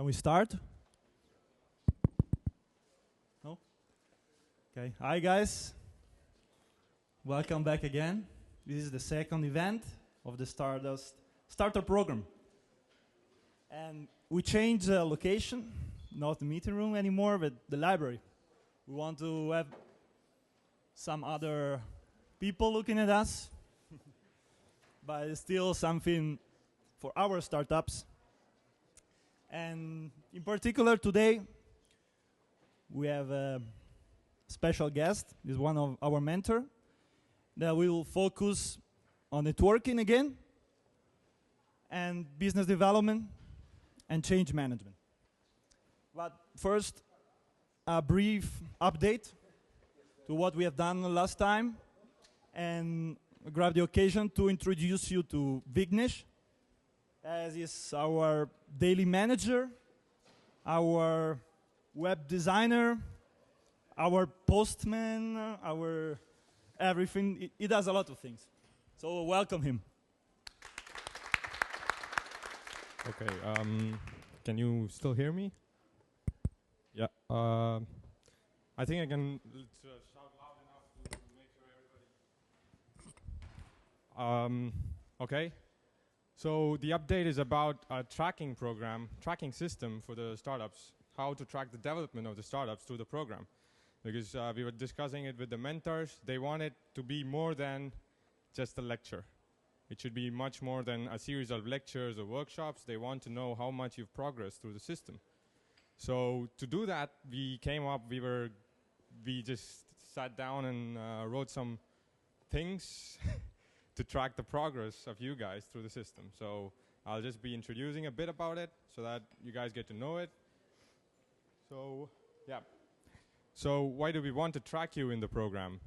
we start? No? Okay. Hi, guys. Welcome back again. This is the second event of the Stardust Starter Program. And we changed the location, not the meeting room anymore, but the library. We want to have some other people looking at us, but it's still something for our startups. And in particular today, we have a special guest. He's one of our mentors that will focus on networking again, and business development, and change management. But first, a brief update to what we have done last time, and grab the occasion to introduce you to Vignesh, as is our daily manager, our web designer, our postman, our everything. He does a lot of things. So welcome him. Okay, can you still hear me? Yeah. I think I can shout loud enough to make sure everybody. Okay. So the update is about a tracking system for the startups, how to track the development of the startups through the program. Because we were discussing it with the mentors. They want it to be more than just a lecture. It should be much more than a series of lectures or workshops. They want to know how much you've progressed through the system. So to do that, we just sat down and wrote some things to track the progress of you guys through the system. So I'll just be introducing a bit about it so that you guys get to know it. So, yeah. So why do we want to track you in the program?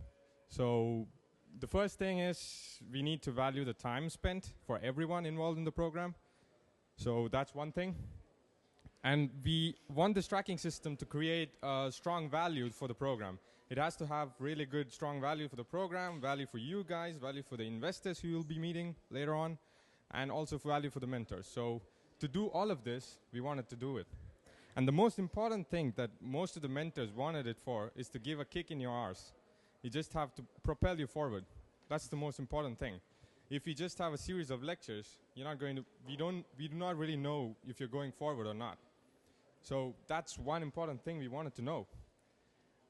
So the first thing is we need to value the time spent for everyone involved in the program. So that's one thing. And we want this tracking system to create strong value for the program. It has to have really good, strong value for the program, value for you guys, value for the investors who you'll be meeting later on, and also value for the mentors. So to do all of this, we wanted to do it. And the most important thing that most of the mentors wanted it for is to give a kick in your arse. You just have to propel you forward. That's the most important thing. If you just have a series of lectures, you're not going to, we do not really know if you're going forward or not. So that's one important thing we wanted to know.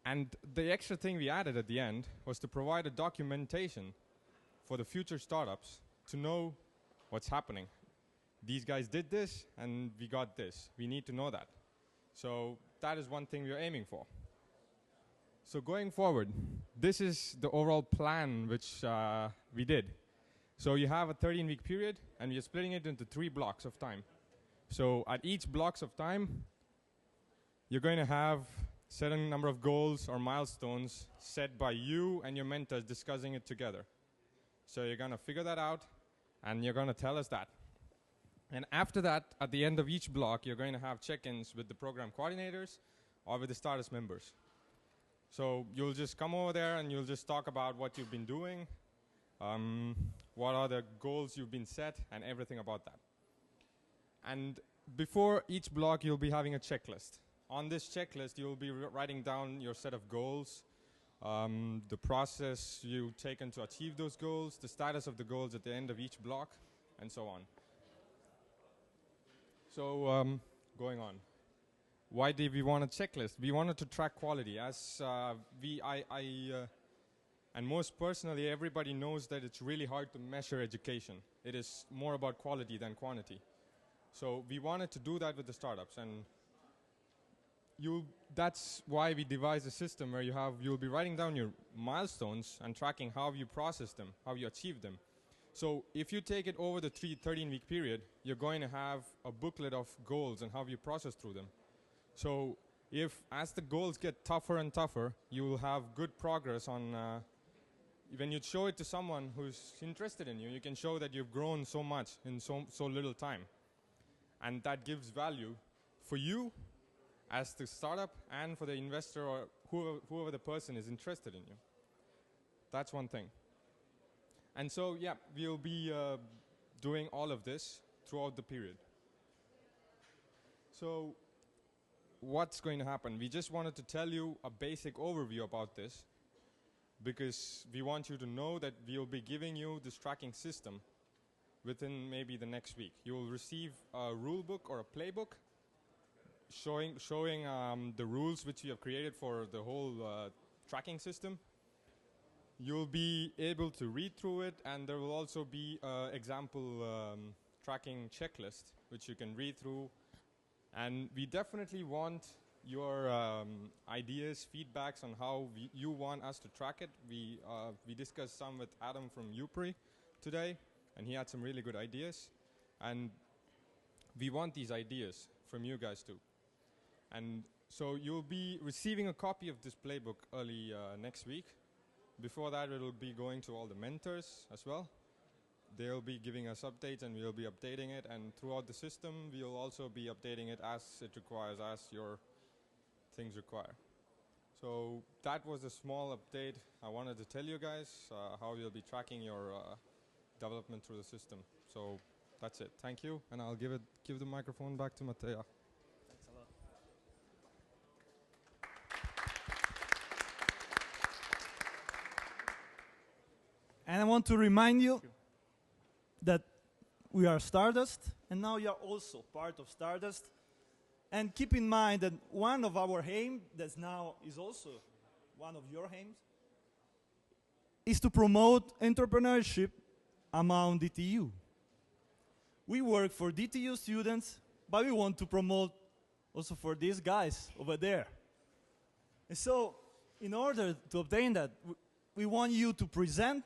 And the extra thing we added at the end was to provide a documentation for the future startups to know what's happening. These guys did this, and we got this. We need to know that. So that is one thing we are aiming for. So going forward, this is the overall plan which we did. So you have a 13-week period, and we are splitting it into 3 blocks of time. So at each blocks of time, you're going to have certain number of goals or milestones set by you and your mentors discussing it together. So you're going to figure that out, and you're going to tell us that. And after that, at the end of each block, you're going to have check-ins with the program coordinators or with the Stardust members. So you'll just come over there and you'll just talk about what you've been doing, what are the goals you've been set, and everything about that. And before each block, you'll be having a checklist. On this checklist, you'll be writing down your set of goals, the process you've taken to achieve those goals, the status of the goals at the end of each block, and so on. So going on. Why did we want a checklist? We wanted to track quality. As and most personally, everybody knows that it's really hard to measure education. It is more about quality than quantity. So we wanted to do that with the startups, and that's why we devised a system where you'll be writing down your milestones and tracking how you process them, how you achieve them. So if you take it over the 13-week period, you're going to have a booklet of goals and how you process through them. So as the goals get tougher and tougher, you will have good progress on, when you show it to someone who's interested in you, you can show that you've grown so much in so little time. And that gives value for you as the startup and for the investor or whoever the person is interested in you. That's one thing. And so, yeah, we'll be doing all of this throughout the period. So what's going to happen? We just wanted to tell you a basic overview about this because we want you to know that we will be giving you this tracking system within maybe the next week. You will receive a rule book or a playbook showing the rules which we have created for the whole tracking system. You'll be able to read through it, and there will also be an example tracking checklist which you can read through. And we definitely want your ideas, feedbacks on how you want us to track it. We discussed some with Adam from Upri today, and he had some really good ideas. And we want these ideas from you guys too. And so you'll be receiving a copy of this playbook early next week. Before that, it will be going to all the mentors as well. They'll be giving us updates, and we'll be updating it. And throughout the system, we'll also be updating it as it requires, as your things require. So that was a small update I wanted to tell you guys, how we'll be tracking your development through the system. So that's it. Thank you, and I'll give the microphone back to Mattea. Thanks a lot. And I want to remind you that we are Stardust, and now you are also part of Stardust. And keep in mind that one of our aims, that now is also one of your aims, is to promote entrepreneurship among DTU. We work for DTU students, but we want to promote also for these guys over there. And so, in order to obtain that, we want you to present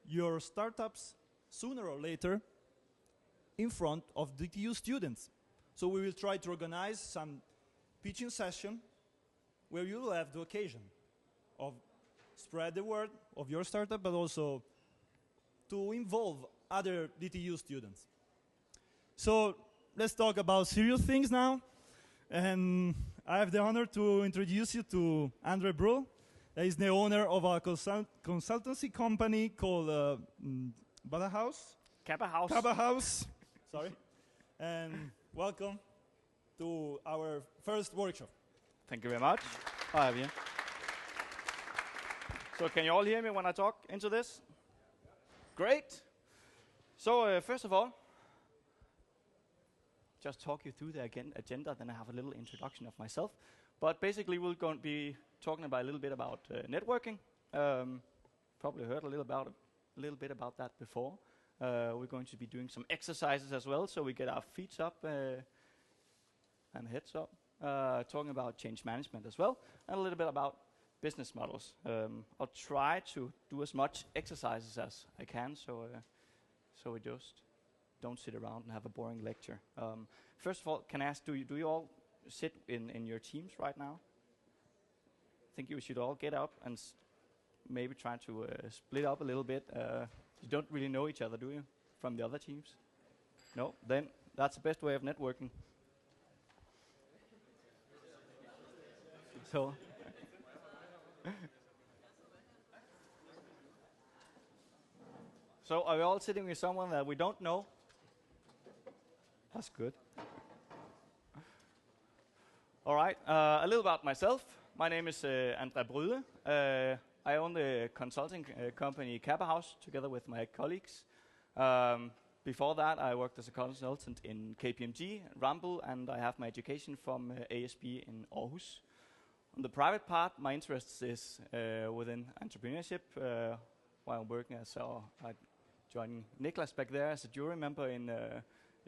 your startups sooner or later in front of DTU students. So we will try to organize some pitching session where you will have the occasion of spread the word of your startup, but also to involve other DTU students. So let's talk about serious things now. And I have the honor to introduce you to Andrè Bro. He is the owner of a consultancy company called Bada House. Kappa House. Kappa House. Sorry. And welcome to our first workshop. Thank you very much. Hi, Javier. So can you all hear me when I talk into this? Great. So first of all, just talk you through the agenda, then I have a little introduction of myself. But basically we're going to be talking about a little bit about networking. Probably heard a little bit about that before. We're going to be doing some exercises as well, so we get our feet up and heads up. Talking about change management as well, and a little bit about business models. I'll try to do as much exercises as I can, so we just don't sit around and have a boring lecture. First of all, can I ask, do you all sit in your teams right now? I think you should all get up and maybe try to split up a little bit. You don't really know each other, do you, from the other teams? No? Then that's the best way of networking. So, so are we all sitting with someone that we don't know? That's good. All right, a little about myself. My name is Andrè Bryde. I own the consulting company Kappa House together with my colleagues. Before that, I worked as a consultant in KPMG, Rumble, and I have my education from ASB in Aarhus. On the private part, my interest is within entrepreneurship, while I'm working I joined Niklas back there as a jury member in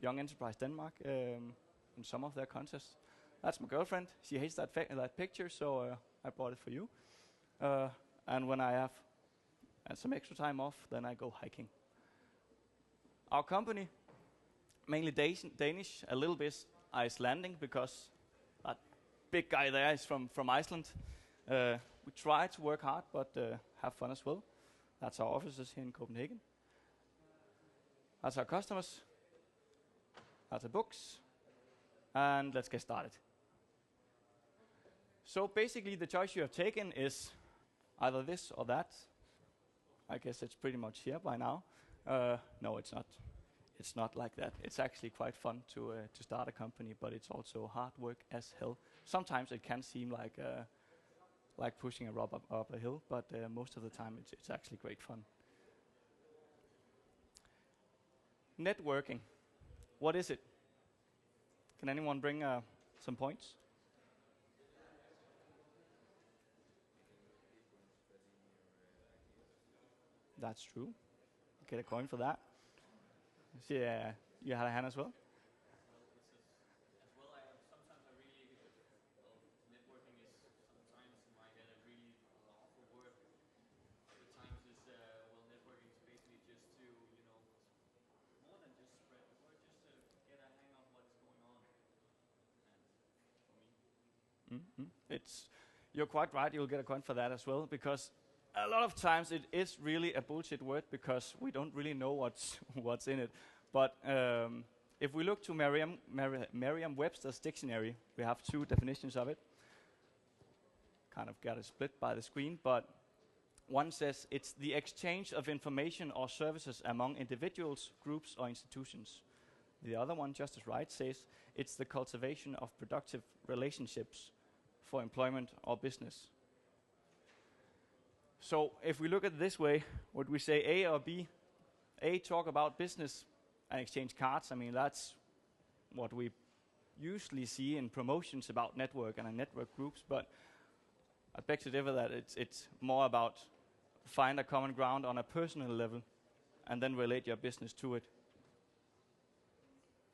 Young Enterprise Denmark in some of their contests. That's my girlfriend. She hates that picture, so I brought it for you. And when I have some extra time off, then I go hiking. Our company, mainly Danish, a little bit Icelandic, because that big guy there is from Iceland. We try to work hard, but have fun as well. That's our offices here in Copenhagen. That's our customers. That's the books. And let's get started. So basically the choice you have taken is either this or that. I guess it's pretty much here by now. No, it's not. it's not like that. It's actually quite fun to start a company, but it's also hard work as hell. Sometimes it can seem like pushing a rope up a hill, but most of the time it's actually great fun. Networking. What is it? Can anyone bring some points? That's true. Get a coin for that. Yeah, you had a hand as well? You're quite right. You'll get a coin for that as well, because a lot of times it is really a bullshit word because we don't really know what's in it. But if we look to Merriam-Webster's dictionary, we have two definitions of it. Kind of got it split by the screen, but one says it's the exchange of information or services among individuals, groups, or institutions. The other one, just as right, says it's the cultivation of productive relationships for employment or business. So if we look at it this way, would we say A or B? A, talk about business and exchange cards. I mean, that's what we usually see in promotions about network and network groups, but I beg to differ that it's more about find a common ground on a personal level and then relate your business to it.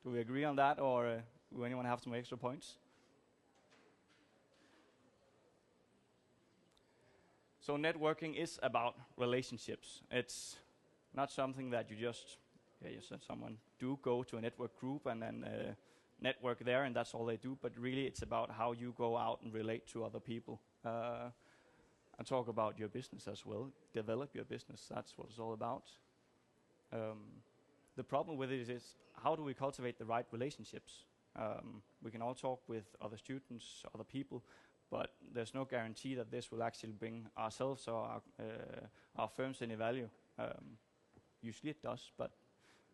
Do we agree on that, or do anyone have some extra points? So networking is about relationships. It's not something that you just someone do go to a network group and then network there and that's all they do, but really it's about how you go out and relate to other people and talk about your business as well, develop your business. That's what it's all about. The problem with it is how do we cultivate the right relationships? We can all talk with other students, other people, but there's no guarantee that this will actually bring ourselves or our firms any value. Usually it does, but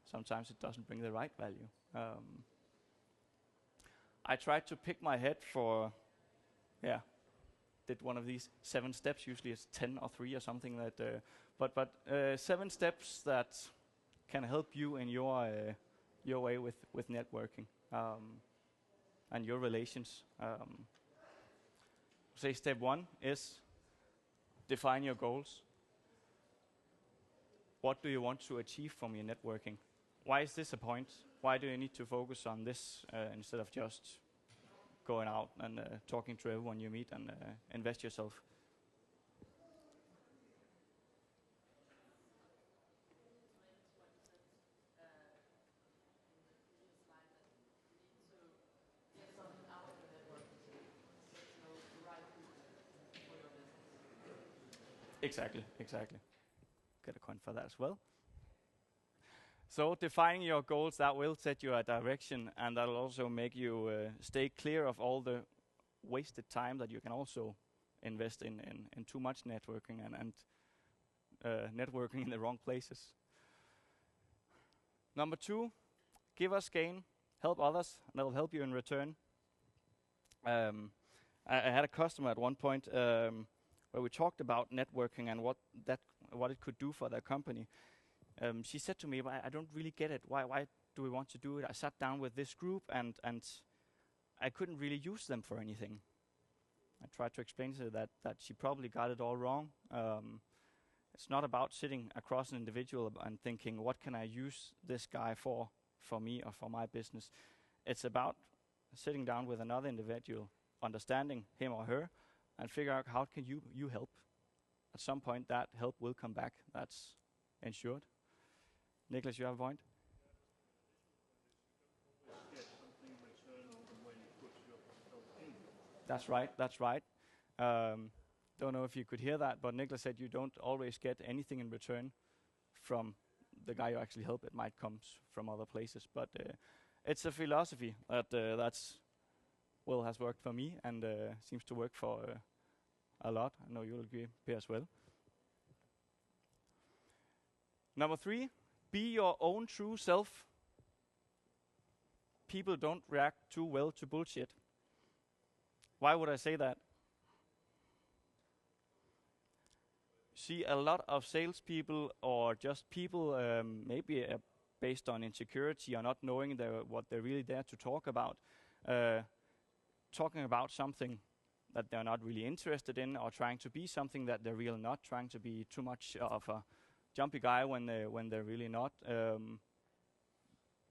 sometimes it doesn't bring the right value. I tried to pick my head for, did one of these 7 steps. Usually it's 10 or 3 or something that, but 7 steps that can help you in your way with networking and your relations. Say step 1 is define your goals. What do you want to achieve from your networking? Why is this a point? Why do you need to focus on this instead of just going out and talking to everyone you meet and invest yourself? Exactly. Get a coin for that as well. So defining your goals, that will set you a direction, and that will also make you stay clear of all the wasted time that you can also invest in too much networking and networking in the wrong places. Number 2, give us gain, help others, and that will help you in return. I had a customer at one point where we talked about networking and what it could do for their company. She said to me, I don't really get it. Why do we want to do it? I sat down with this group and I couldn't really use them for anything. I tried to explain to her that she probably got it all wrong. It's not about sitting across an individual and thinking, what can I use this guy for me or for my business? It's about sitting down with another individual, understanding him or her, and figure out how can you help. At some point, that help will come back. That's ensured. Niklas, you have a point? That's right. Don't know if you could hear that, but Niklas said you don't always get anything in return from the guy you actually help. It might come from other places, but it's a philosophy that has worked for me and seems to work for a lot. I know you'll agree here as well. Number 3, be your own true self people don't react too well to bullshit. Why would I say that? See, a lot of salespeople or just people, maybe based on insecurity or not knowing what they're really there to talk about, talking about something that they're not really interested in, or trying to be something that they're really not, trying to be too much of a jumpy guy when they're really not.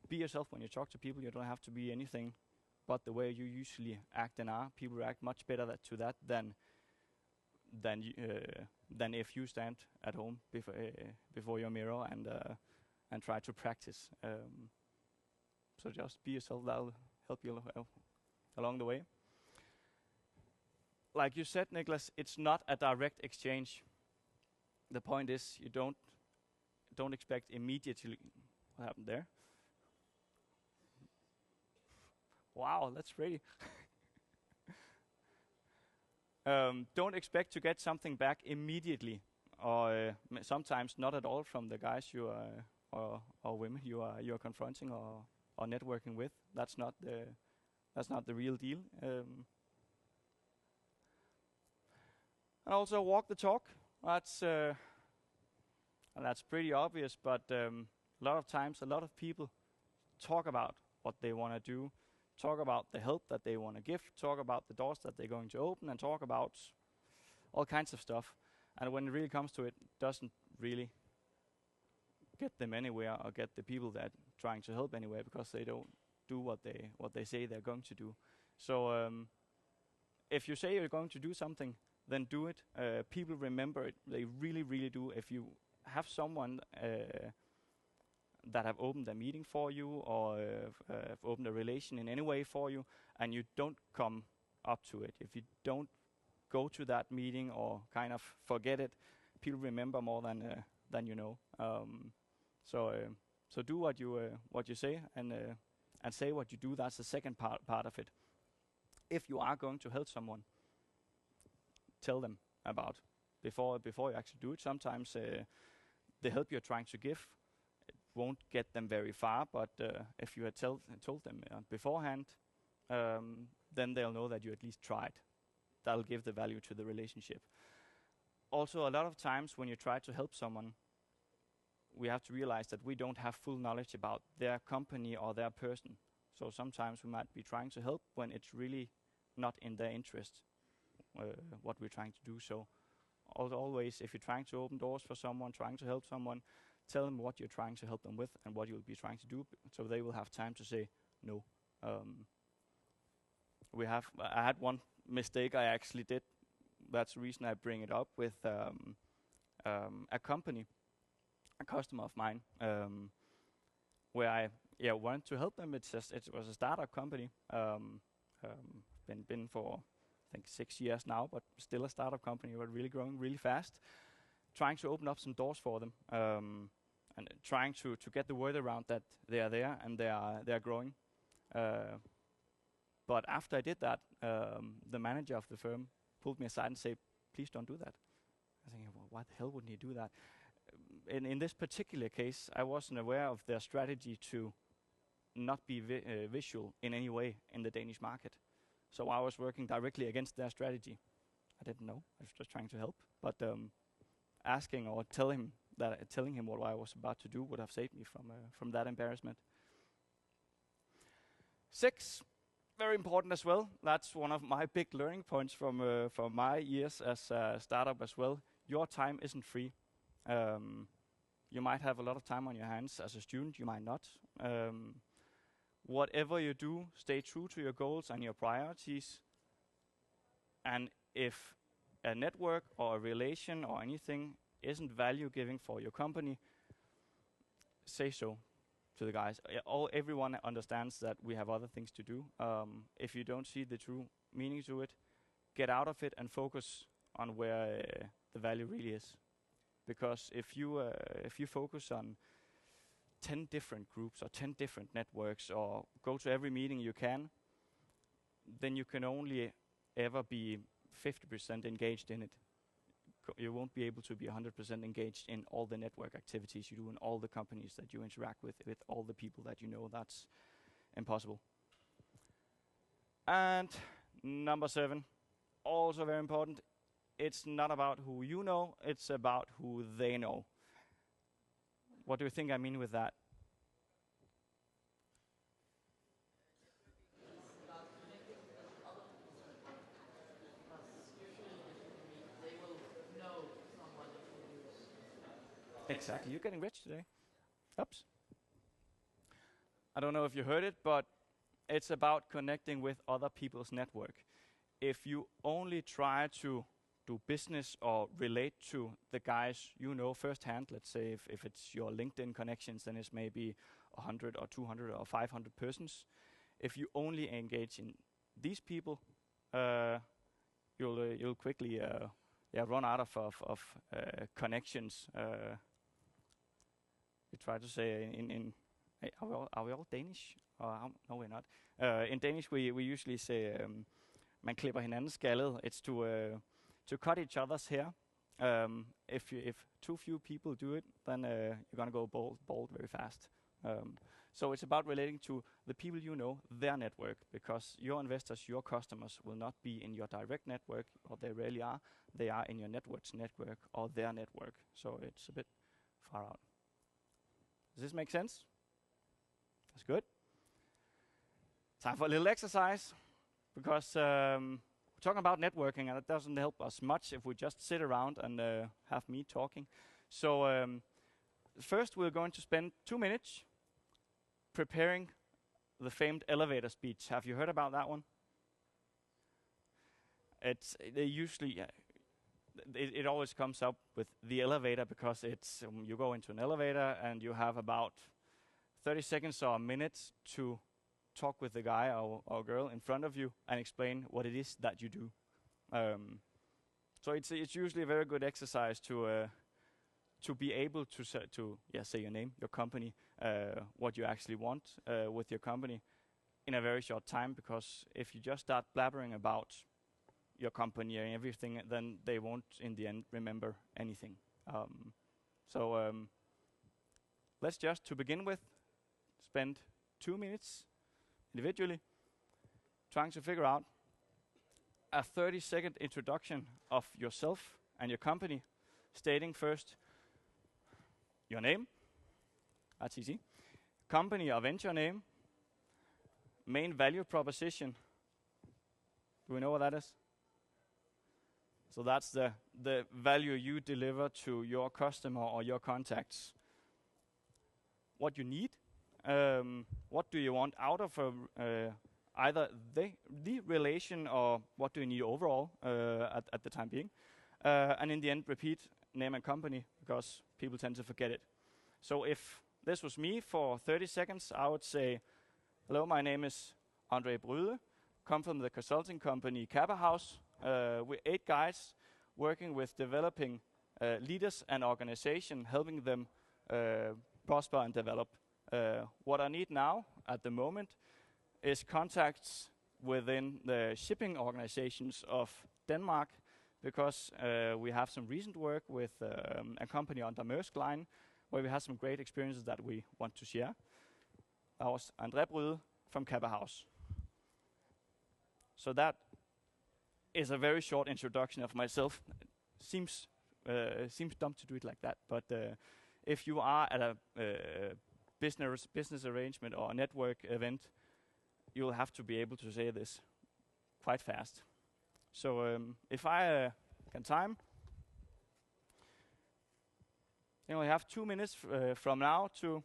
Be yourself when you talk to people. You don't have to be anything but the way you usually act and are. People react much better to that than if you stand at home before your mirror and try to practice. So just be yourself. That'll help you along the way. Like you said, Niklas, it's not a direct exchange. The point is, you don't expect immediately. What happened there? Wow, that's pretty. Don't expect to get something back immediately, or sometimes not at all from the guys you are or women you are confronting or networking with. That's not the real deal. And also walk the talk. That's pretty obvious, but a lot of times, a lot of people talk about what they want to do, talk about the help that they want to give, talk about the doors that they're going to open, and talk about all kinds of stuff. And when it really comes to it, doesn't really get them anywhere or get the people that trying to help anywhere, because they don't do what they say they're going to do. So if you say you're going to do something, then do it. People remember it. They really, really do. If you have someone that have opened a meeting for you, or have opened a relation in any way for you, and you don't come up to it, if you don't go to that meeting or kind of forget it, people remember more than you know. So do what you say, and say what you do. That's the second part of it. If you are going to help someone, tell them about before you actually do it. Sometimes the help you're trying to give, it won't get them very far, but if you had told them beforehand, then they'll know that you at least tried. That'll give the value to the relationship. Also, a lot of times when you try to help someone, we have to realize that we don't have full knowledge about their company or their person. So sometimes we might be trying to help when it's really not in their interest, what we're trying to do. So always, if you're trying to open doors for someone, trying to help someone, tell them what you're trying to help them with and what you'll be trying to do, so they will have time to say no. I had one mistake I actually did. That's the reason I bring it up with a company, a customer of mine, where I wanted to help them. It was a startup company. Been for I think 6 years now, but still a startup company. We're really growing really fast, trying to open up some doors for them, and trying to get the word around that they are there and they are growing. But after I did that, the manager of the firm pulled me aside and said, "Please don't do that." I was thinking, well, why the hell wouldn't he do that? In this particular case, I wasn't aware of their strategy to not be visual in any way in the Danish market. So I was working directly against their strategy. I didn't know. I was just trying to help. But asking or telling him what I was about to do would have saved me from that embarrassment. 6, very important as well. That's one of my big learning points from my years as a startup as well. Your time isn't free. You might have a lot of time on your hands as a student. You might not. Whatever you do, stay true to your goals and your priorities. And if a network or a relation or anything isn't value-giving for your company, say so to the guys. Everyone understands that we have other things to do. If you don't see the true meaning to it, get out of it and focus on where the value really is. Because if you focus on 10 different groups or 10 different networks, or go to every meeting you can, then you can only ever be 50% engaged in it. You won't be able to be 100% engaged in all the network activities you do in all the companies that you interact with all the people that you know. That's impossible. And number 7, also very important, it's not about who you know, it's about who they know. What do you think I mean with that? Exactly. You're getting rich today. Oops. I don't know if you heard it, but it's about connecting with other people's network. If you only try to do business or relate to the guys you know firsthand, let's say if it's your LinkedIn connections, then it's maybe 100 or 200 or 500 persons. If you only engage in these people, you'll quickly run out of connections. We try to say in are we all Danish? No, we're not. In Danish, we usually say man klipper hinandens skaldet. It's to cut each other's hair. If too few people do it, then you're gonna go bald very fast. So it's about relating to the people you know, their network, because your investors, your customers will not be in your direct network, or they rarely are. They are in your network's network or their network. So it's a bit far out. Does this make sense? That's good. Time for a little exercise, because we're talking about networking, and it doesn't help us much if we just sit around and have me talking. So first we're going to spend 2 minutes preparing the famed elevator speech. Have you heard about that one? They usually it always comes up with the elevator, because it's you go into an elevator and you have about 30 seconds or a minute to talk with the guy or girl in front of you and explain what it is that you do. So it's usually a very good exercise to be able to say your name, your company, what you actually want with your company in a very short time, because if you just start blabbering about your company and everything, then they won't in the end remember anything. Let's just, to begin with, spend 2 minutes individually trying to figure out a 30-second introduction of yourself and your company, stating first your name, that's easy, company or venture name, main value proposition. Do we know what that is? So that's the value you deliver to your customer or your contacts. What you need, what do you want out of either the relation, or what do you need overall at the time being. And in the end, repeat name and company, because people tend to forget it. So if this was me for 30 seconds, I would say, hello, my name is Andrè Bryde, come from the consulting company House. We're 8 guys working with developing leaders and organization, helping them prosper and develop. What I need now, at the moment, is contacts within the shipping organizations of Denmark, because we have some recent work with a company under Maersk Line, where we have some great experiences that we want to share. I was Andrè Bryde from House. So that is a very short introduction of myself. Seems dumb to do it like that, but if you are at a business arrangement or a network event, you'll have to be able to say this quite fast. So if I can time, you only have 2 minutes from now to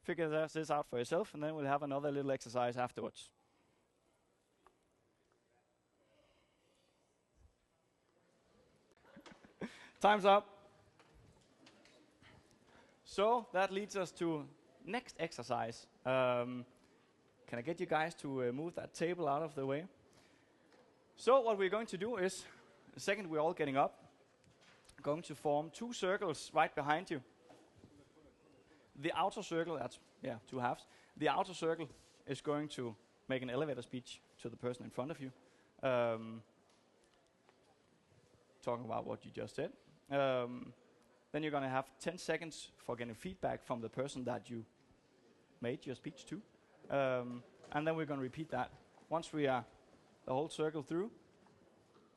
figure this out for yourself, and then we'll have another little exercise afterwards. Time's up. So that leads us to next exercise. Can I get you guys to move that table out of the way? So what we're going to do is, the second we're all getting up, going to form 2 circles right behind you. The outer circle, that's 2 halves. The outer circle is going to make an elevator speech to the person in front of you, talking about what you just said. Then you're going to have 10 seconds for getting feedback from the person that you made your speech to. And then we're going to repeat that. Once we are the whole circle through.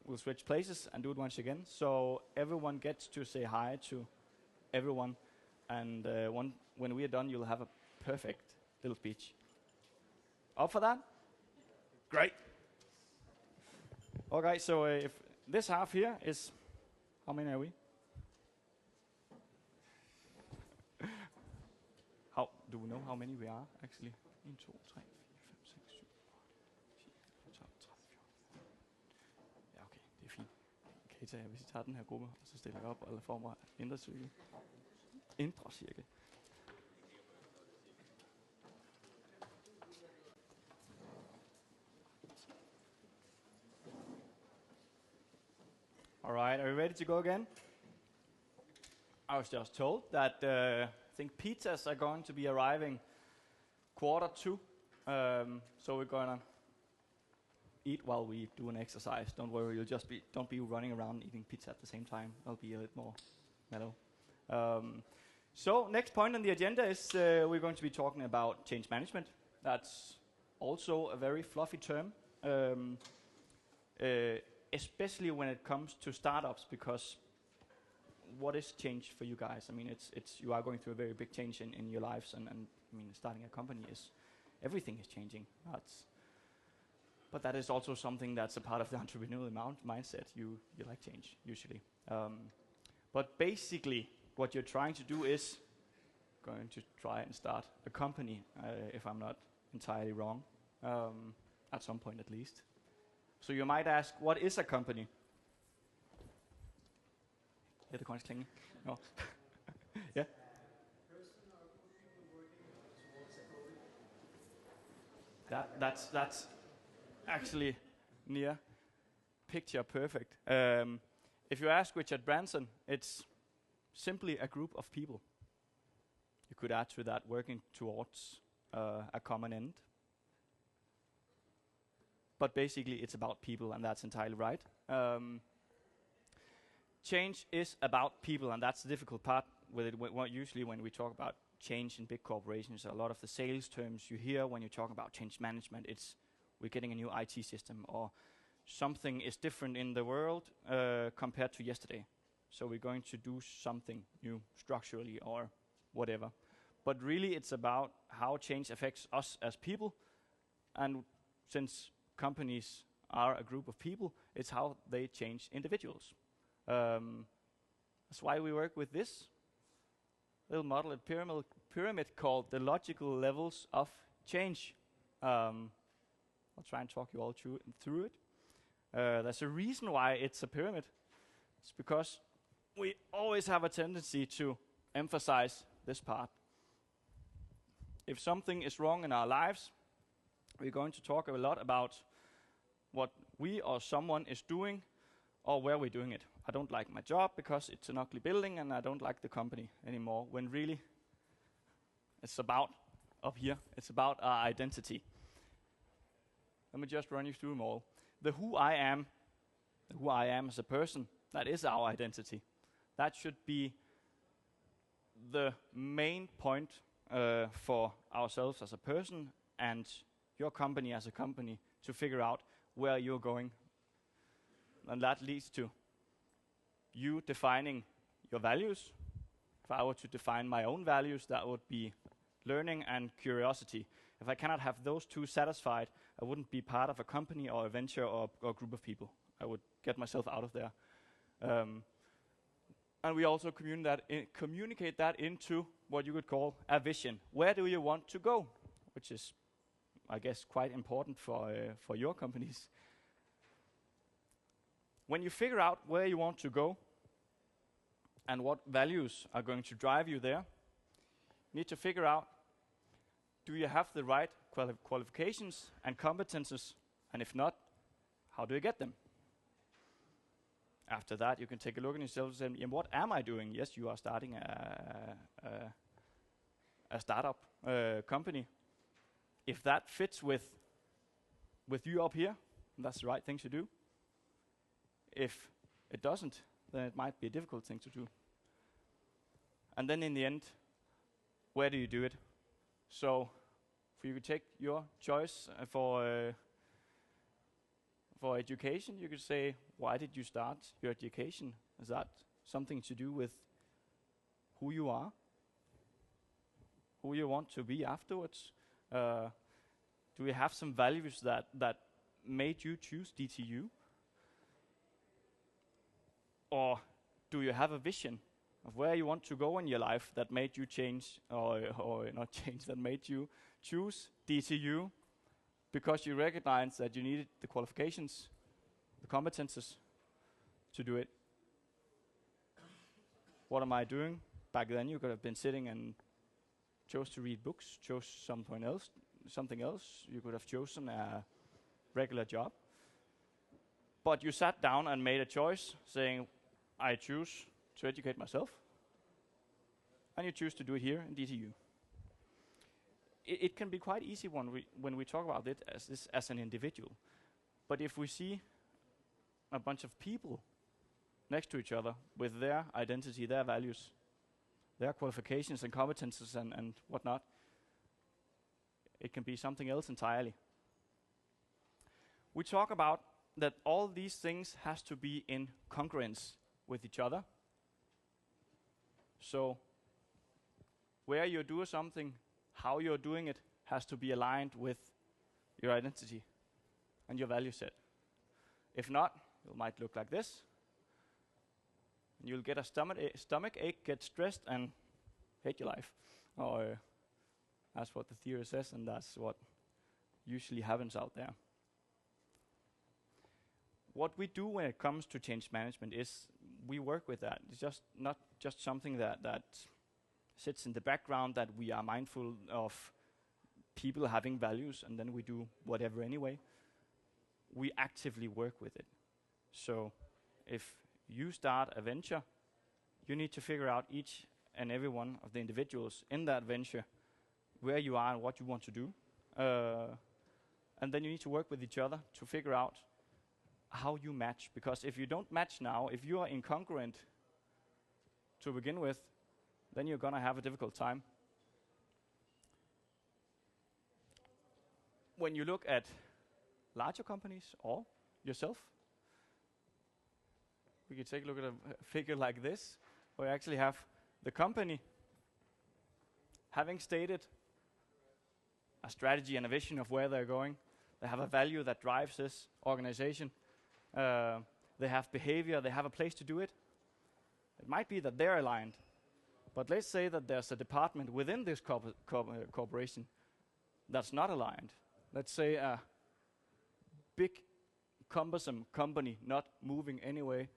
We'll switch places and do it once again, so everyone gets to say hi to everyone. And when we are done, you'll have a perfect little speech. Up for that? Great. Okay, so if this half here is, how many are we? How do we know how many we are actually? 1, 2, 3, 4, 5, 6, 7, 8, 9, 10, 11, 12, 13, 14. Ja, okay, det er fint. Kan I hvis I tager den her gruppe, og så stiller jeg op, eller får mig indre cirkel. Indre cirkel. All right, are you ready to go again? I was just told that I think pizzas are going to be arriving 1:45. So we're gonna eat while we do an exercise. Don't worry, don't be running around eating pizza at the same time. That'll be a little more mellow. So next point on the agenda is we're going to be talking about change management. That's also a very fluffy term. Especially when it comes to startups, because what is change for you guys? I mean, it's you are going through a very big change in your lives, and I mean, starting a company is everything is changing. But that is also something that's a part of the entrepreneurial mindset. You like change usually, but basically, what you're trying to do is going to try and start a company, if I'm not entirely wrong, at some point at least. So you might ask, what is a company? Yeah, the coin's clinging. No. Yeah. That's actually near picture perfect. If you ask Richard Branson, it's simply a group of people. You could add to that working towards a common end. But basically, it's about people, and that's entirely right. Change is about people, and that's the difficult part with it. Usually when we talk about change in big corporations, a lot of the sales terms you hear when you talk about change management, it's we're getting a new IT system, or something is different in the world compared to yesterday. So we're going to do something new structurally or whatever. But really, it's about how change affects us as people, and since companies are a group of people, it's how they change individuals. That's why we work with this little model, a pyramid called the logical levels of change. I'll try and talk you all through it. There's a reason why it's a pyramid. It's because we always have a tendency to emphasize this part. If something is wrong in our lives, we're going to talk a lot about what we or someone is doing or where we're doing it. I don't like my job because it's an ugly building, and I don't like the company anymore, when really it's about up here. It's about our identity. Let me just run you through them all. The who I am as a person, that is our identity. That should be the main point for ourselves as a person and your company as a company to figure out where you're going. And that leads to you defining your values. If I were to define my own values, that would be learning and curiosity. If I cannot have those two satisfied, I wouldn't be part of a company or a venture or a group of people. I would get myself out of there. And we also communicate that into what you could call a vision. Where do you want to go? Which is, I guess, quite important for your companies. When you figure out where you want to go and what values are going to drive you there, you need to figure out, do you have the right qualifications and competences? And if not, how do you get them? After that, you can take a look at yourself and say, what am I doing? Yes, you are starting a startup company. If that fits with you up here, that's the right thing to do. If it doesn't, then it might be a difficult thing to do. And then in the end, where do you do it? So, if you could take your choice for for education, you could say, why did you start your education? Is that something to do with who you are? Who you want to be afterwards? Do you have some values that made you choose DTU? Or do you have a vision of where you want to go in your life that made you change, or not change, that made you choose DTU because you recognized that you needed the qualifications, the competences to do it? What am I doing? Back then you could have been sitting and chose to read books, chose something else. You could have chosen a regular job. But you sat down and made a choice saying, I choose to educate myself. And you choose to do it here in DTU. It can be quite easy when we talk about it as an individual. But if we see a bunch of people next to each other with their identity, their values, their qualifications and competences and whatnot, it can be something else entirely. We talk about that all these things has to be in congruence with each other. So where you do something, how you're doing it, has to be aligned with your identity and your value set. If not, it might look like this. And you'll get a stomach ache, get stressed, and hate your life. Or that's what the theory says, and that's what usually happens out there. What we do when it comes to change management is we work with that. It's just not just something that sits in the background, that we are mindful of people having values and then we do whatever anyway. We actively work with it. So if you start a venture, you need to figure out each and every one of the individuals in that venture, where you are and what you want to do. And then you need to work with each other to figure out how you match. Because if you don't match now, if you are incongruent to begin with, then you're going to have a difficult time. When you look at larger companies or yourself, we can take a look at a figure like this, where you actually have the company having stated a strategy and a vision of where they're going. They have a value that drives this organization. They have behavior, they have a place to do it. It might be that they're aligned, but let's say that there's a department within this corporation that's not aligned. Let's say a big, cumbersome company not moving anywhere,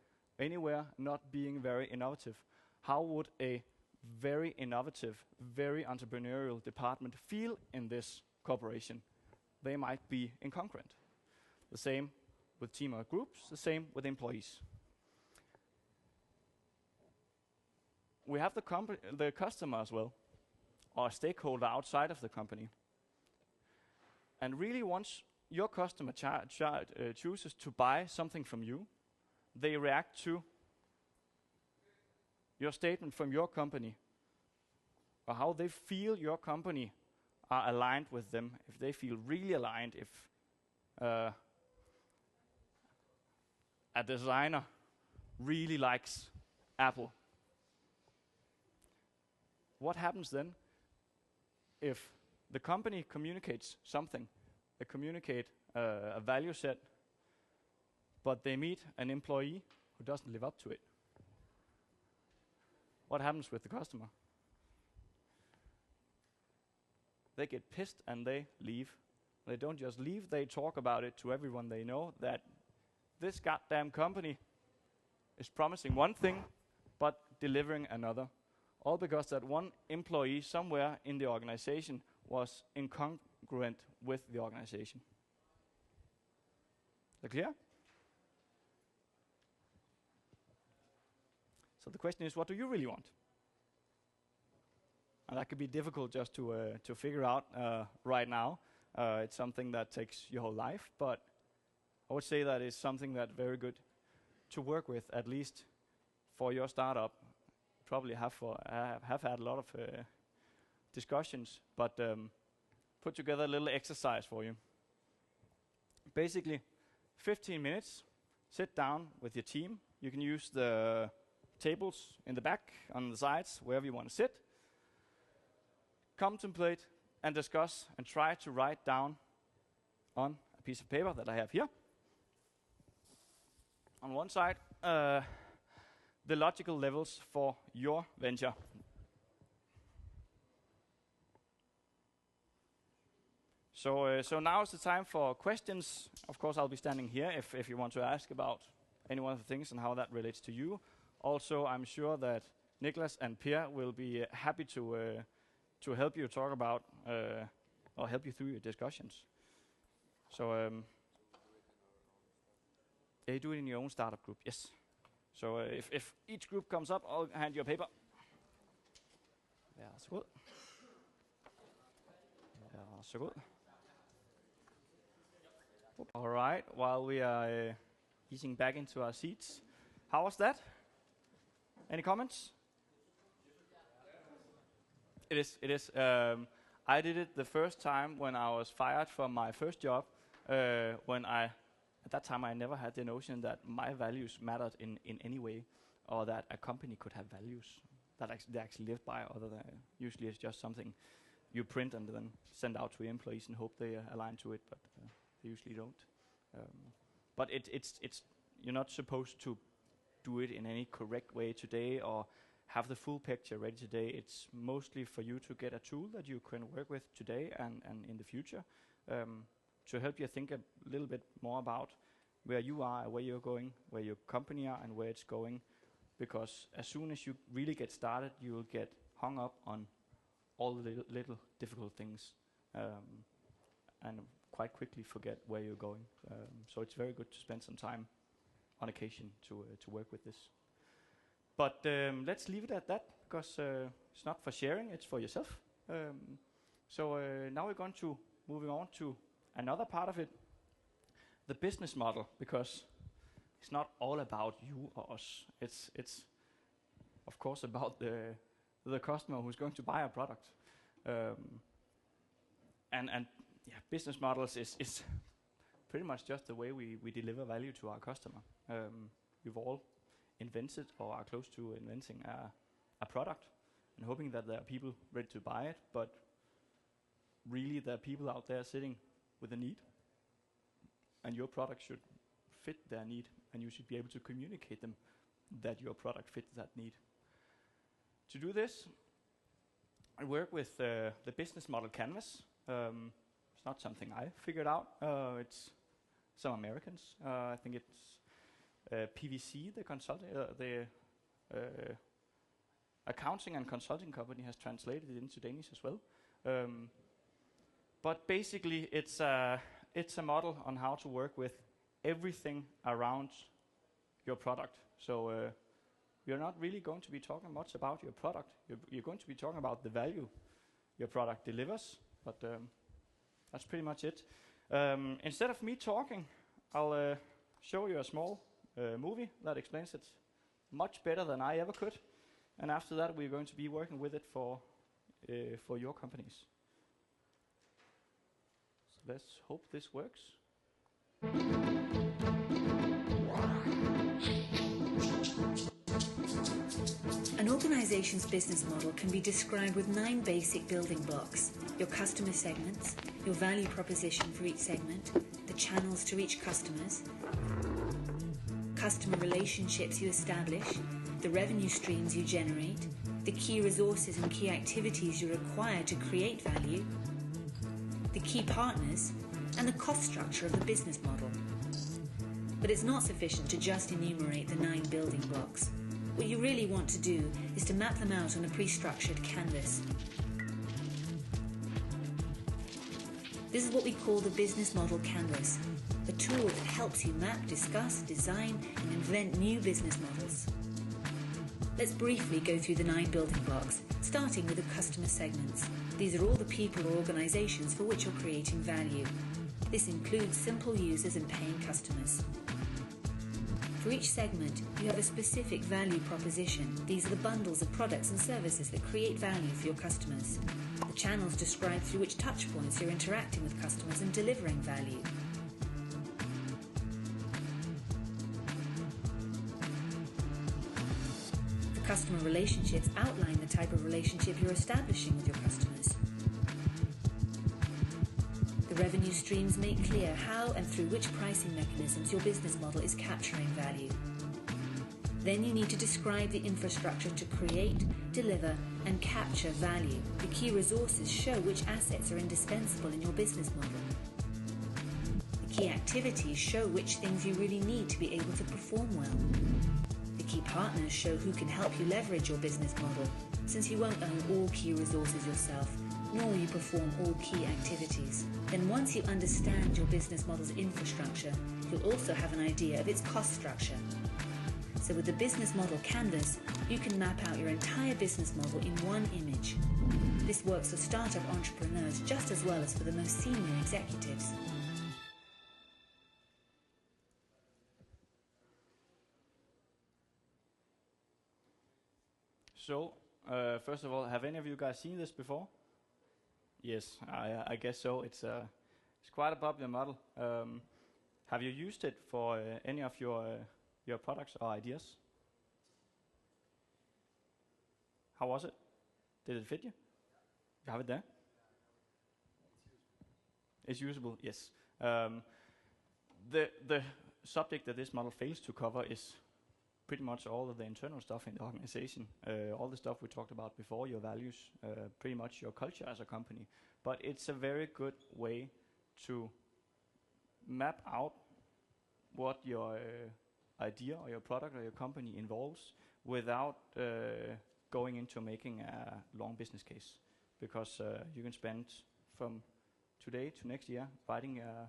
not being very innovative. How would a very innovative, very entrepreneurial department feel in this corporation? They might be incongruent. The same with team or groups, the same with employees. We have the customer as well, or a stakeholder outside of the company. And really, once your customer chooses to buy something from you, they react to your statement from your company, or how they feel your company are aligned with them. If they feel really aligned, if a designer really likes Apple, what happens then if the company communicates something? They communicate a value set, but they meet an employee who doesn't live up to it. What happens with the customer? They get pissed and they leave. They don't just leave, they talk about it to everyone they know, that this goddamn company is promising one thing, but delivering another. All because that one employee somewhere in the organization was incongruent with the organization. Is that clear? So the question is, what do you really want? And that could be difficult just to figure out right now. It's something that takes your whole life, but I would say that is something that's very good to work with, at least for your startup. Probably have had a lot of discussions, but put together a little exercise for you. Basically, 15 minutes, sit down with your team. You can use the tables in the back, on the sides, wherever you want to sit. Contemplate and discuss and try to write down on a piece of paper that I have here. On one side, the logical levels for your venture. So now is the time for questions. Of course, I'll be standing here if you want to ask about any one of the things and how that relates to you. Also, I'm sure that Niklas and Per will be happy to help you talk about or help you through your discussions. So you do it in your own startup group, yes. So if each group comes up, I'll hand you a paper. Værsgo. Værsgo. All right, while we are easing back into our seats, how was that? Any comments? It is. I did it the first time when I was fired from my first job. At that time I never had the notion that my values mattered in any way, or that a company could have values that they actually live by. Other than usually it's just something you print and then send out to your employees and hope they align to it, but they usually don't. But it's you're not supposed to do it in any correct way today or have the full picture ready today. It's mostly for you to get a tool that you can work with today and in the future, to help you think a little bit more about where you are, where you're going, where your company are, and where it's going. Because as soon as you really get started, you will get hung up on all the little difficult things, and quite quickly forget where you're going. So it's very good to spend some time on occasion to work with this. But let's leave it at that, because it's not for sharing, it's for yourself. So now we're going to moving on to another part of it, the business model, because it's not all about you or us. It's of course about the customer who's going to buy our product. And business models is pretty much just the way we deliver value to our customer. We've all invented or are close to inventing a product and hoping that there are people ready to buy it, but really there are people out there sitting with a need, and your product should fit their need, and you should be able to communicate them that your product fits that need. To do this, I work with the business model canvas. It's not something I figured out. It's some Americans. I think it's PwC, the accounting and consulting company, has translated it into Danish as well. But basically, it's a model on how to work with everything around your product. So you're not really going to be talking much about your product. You're going to be talking about the value your product delivers. But that's pretty much it. Instead of me talking, I'll show you a small movie that explains it much better than I ever could. And after that, we're going to be working with it for your companies. So let's hope this works. An organization's business model can be described with 9 basic building blocks: your customer segments, your value proposition for each segment, the channels to reach customers, customer relationships you establish, the revenue streams you generate, the key resources and key activities you require to create value, the key partners, and the cost structure of the business model. But it's not sufficient to just enumerate the 9 building blocks. What you really want to do is to map them out on a pre-structured canvas. This is what we call the business model canvas, a tool that helps you map, discuss, design, and invent new business models. Let's briefly go through the 9 building blocks, starting with the customer segments. These are all the people or organizations for which you're creating value. This includes simple users and paying customers. For each segment, you have a specific value proposition. These are the bundles of products and services that create value for your customers. The channels describe through which touchpoints you're interacting with customers and delivering value. Customer relationships outline the type of relationship you're establishing with your customers. The revenue streams make clear how and through which pricing mechanisms your business model is capturing value. Then you need to describe the infrastructure to create, deliver, and capture value. The key resources show which assets are indispensable in your business model. The key activities show which things you really need to be able to perform well. The key partners show who can help you leverage your business model, since you won't own all key resources yourself, nor will you perform all key activities. Then once you understand your business model's infrastructure, you'll also have an idea of its cost structure. So with the business model canvas, you can map out your entire business model in one image. This works for startup entrepreneurs just as well as for the most senior executives. So, first of all, have any of you guys seen this before? Yes, I guess so. It's quite a popular model. Have you used it for any of your products or ideas? How was it? Did it fit you? You have it there? It's usable, yes. The subject that this model fails to cover is pretty much all of the internal stuff in the organization, all the stuff we talked about before, your values, pretty much your culture as a company. But it's a very good way to map out what your idea or your product or your company involves without going into making a long business case, because you can spend from today to next year writing a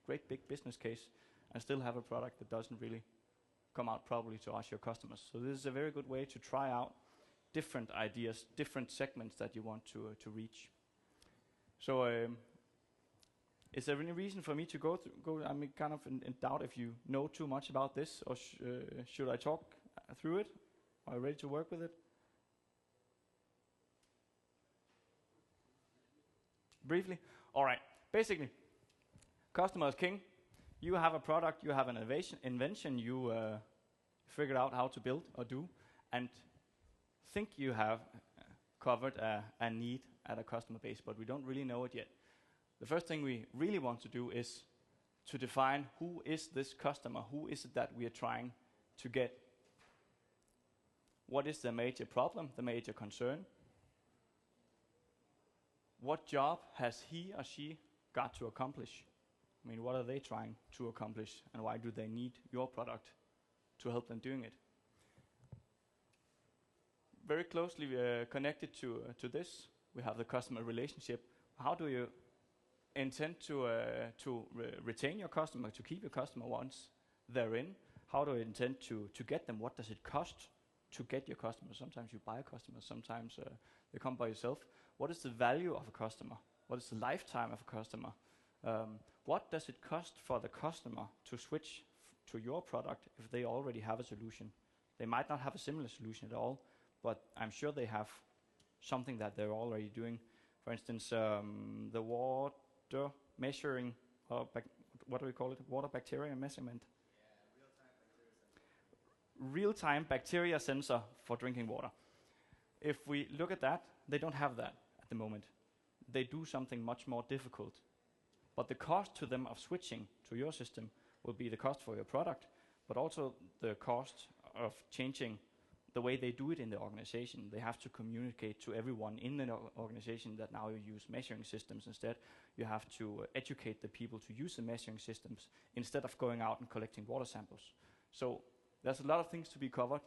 great big business case and still have a product that doesn't really come out properly to us, your customers. So this is a very good way to try out different ideas, different segments that you want to reach. So is there any reason for me to go? I'm kind of in doubt if you know too much about this, or should I talk through it? Are you ready to work with it? Briefly? All right. Basically, customer is king. You have a product, you have an invention you figured out how to build or do, and think you have covered a need at a customer base, but we don't really know it yet. The first thing we really want to do is to define who is this customer, who is it that we are trying to get. What is the major problem, the major concern? What job has he or she got to accomplish? I mean, what are they trying to accomplish, and why do they need your product to help them doing it? Very closely connected to this, we have the customer relationship. How do you intend to retain your customer, to keep your customer once they're in? How do you intend to get them? What does it cost to get your customer? Sometimes you buy a customer, sometimes they come by yourself. What is the value of a customer? What is the lifetime of a customer? What does it cost for the customer to switch to your product if they already have a solution? They might not have a similar solution at all, but I'm sure they have something that they're already doing. For instance, the water measuring, what do we call it? Water bacteria measurement. Real-time bacteria sensor for drinking water. If we look at that, they don't have that at the moment. They do something much more difficult. But the cost to them of switching to your system will be the cost for your product, but also the cost of changing the way they do it in the organization. They have to communicate to everyone in the organization that now you use measuring systems instead. You have to educate the people to use the measuring systems instead of going out and collecting water samples. So there's a lot of things to be covered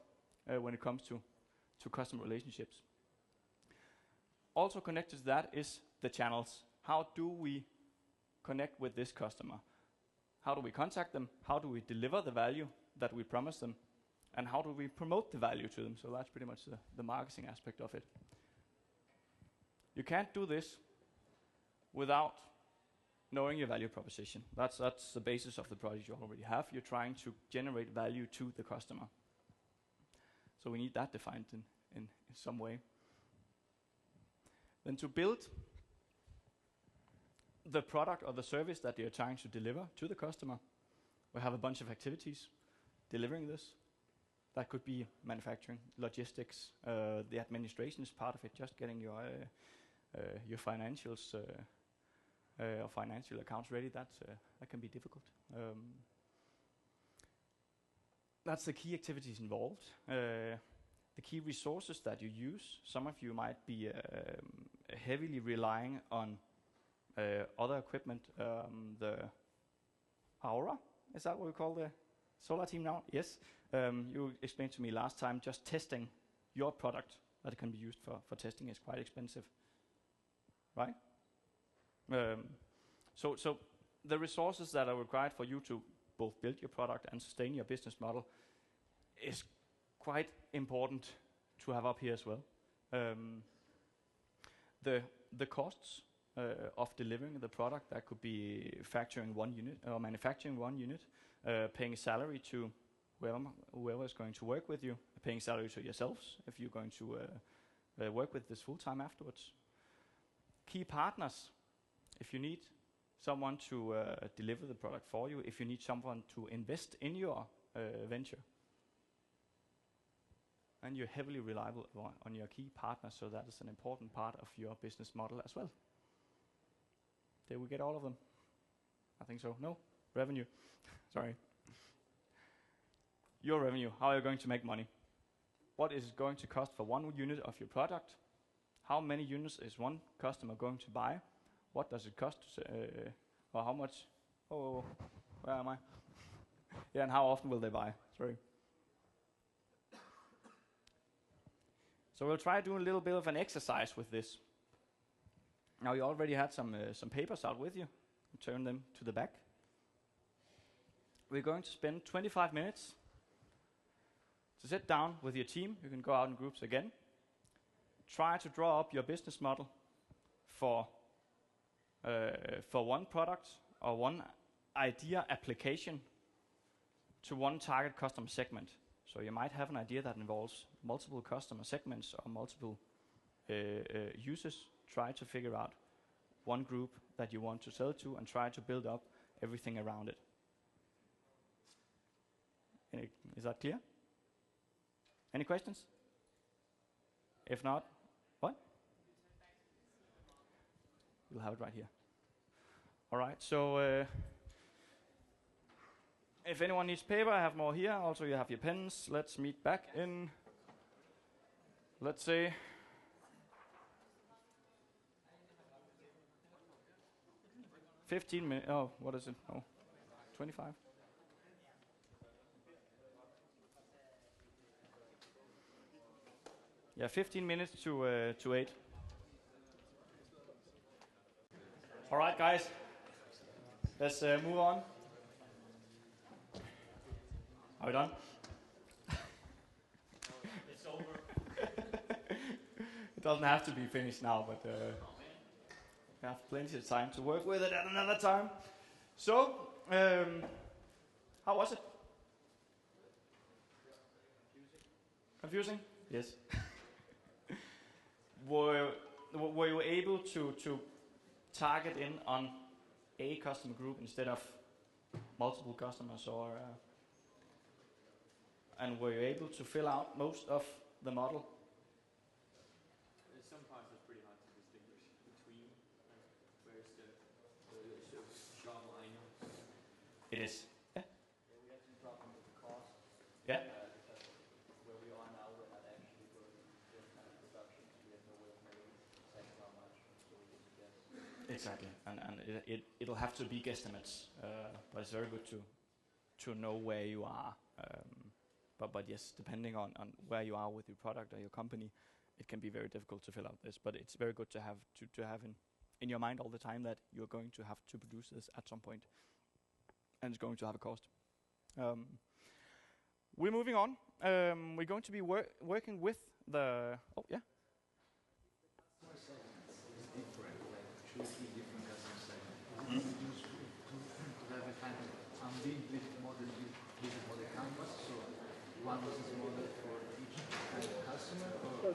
when it comes to customer relationships. Also connected to that is the channels. How do we connect with this customer? How do we contact them? How do we deliver the value that we promise them? And how do we promote the value to them? So that's pretty much the marketing aspect of it. You can't do this without knowing your value proposition. That's the basis of the product you already have. You're trying to generate value to the customer. So we need that defined in some way. Then to build the product or the service that you're trying to deliver to the customer, we have a bunch of activities delivering this. That could be manufacturing, logistics, the administration is part of it, just getting your financials or financial accounts ready. That can be difficult. That's the key activities involved. The key resources that you use. Some of you might be heavily relying on other equipment. The Aura, is that what we call the solar team now? Yes. You explained to me last time, just testing your product that can be used for testing is quite expensive, right? So the resources that are required for you to both build your product and sustain your business model is quite important to have up here as well. The costs of delivering the product, that could be factoring one unit or manufacturing one unit, paying a salary to whoever is going to work with you, paying salary to yourselves if you're going to work with this full time afterwards. Key partners, if you need someone to deliver the product for you, if you need someone to invest in your venture, and you're heavily reliable on your key partners, so that is an important part of your business model as well. Did we get all of them? I think so. No? Revenue. Sorry. Your revenue. How are you going to make money? What is it going to cost for one unit of your product? How many units is one customer going to buy? What does it cost or how much? Oh, where am I? Yeah, and how often will they buy? Sorry. So we'll try doing a little bit of an exercise with this. Now you already had some papers out with you. Turn them to the back. We're going to spend 25 minutes to sit down with your team. You can go out in groups again. Try to draw up your business model for one product or one idea application to one target customer segment. So you might have an idea that involves multiple customer segments or multiple users. Try to figure out one group that you want to sell to and try to build up everything around it. Is that clear? Any questions? If not, what? You'll have it right here. All right, so if anyone needs paper, I have more here. Also, you have your pens. Let's meet back in, let's say, 15 minutes. Oh, what is it? Oh, 25. Yeah, 15 minutes to 8. All right, guys. Let's move on. Are we done? It's over. It doesn't have to be finished now, but we have plenty of time to work with it at another time. So, how was it? Confusing? Yes. Were you able to target in on a customer group instead of multiple customers, or and were you able to fill out most of the model? Some parts are pretty hard to distinguish between. Where's the sharp line? It is. Yeah. Yeah, we had some problem with the cost. Yeah. Because where we are now, we're not actually going to just kind of production. We have no way of knowing exactly how much, so we can guess. Exactly, and it'll have to be guesstimates, but it's very good to know where you are. But yes, depending on where you are with your product or your company, it can be very difficult to fill out this. But it's very good to have in your mind all the time that you're going to have to produce this at some point, and it's going to have a cost. We're moving on. We're going to be working with the. Oh yeah. Customer segments is different, like 2 or 3 different customer segments. Is it useful to have a kind of unbuilt business model canvas, so one business model for each kind of customer, or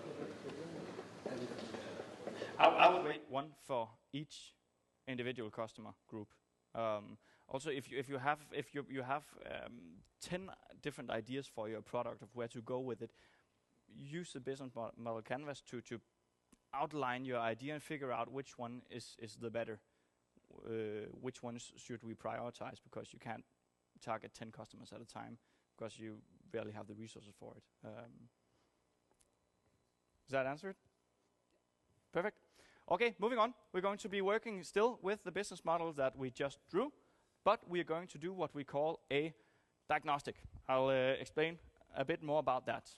everything together? I would make one for each individual customer group. Also, if you have 10 different ideas for your product of where to go with it, use the business model canvas to outline your idea and figure out which one is the better. Which ones should we prioritize, because you can't target 10 customers at a time because you barely have the resources for it. Does that answer it? Perfect. Okay, moving on. We're going to be working still with the business model that we just drew, but we are going to do what we call a diagnostic. I'll explain a bit more about that,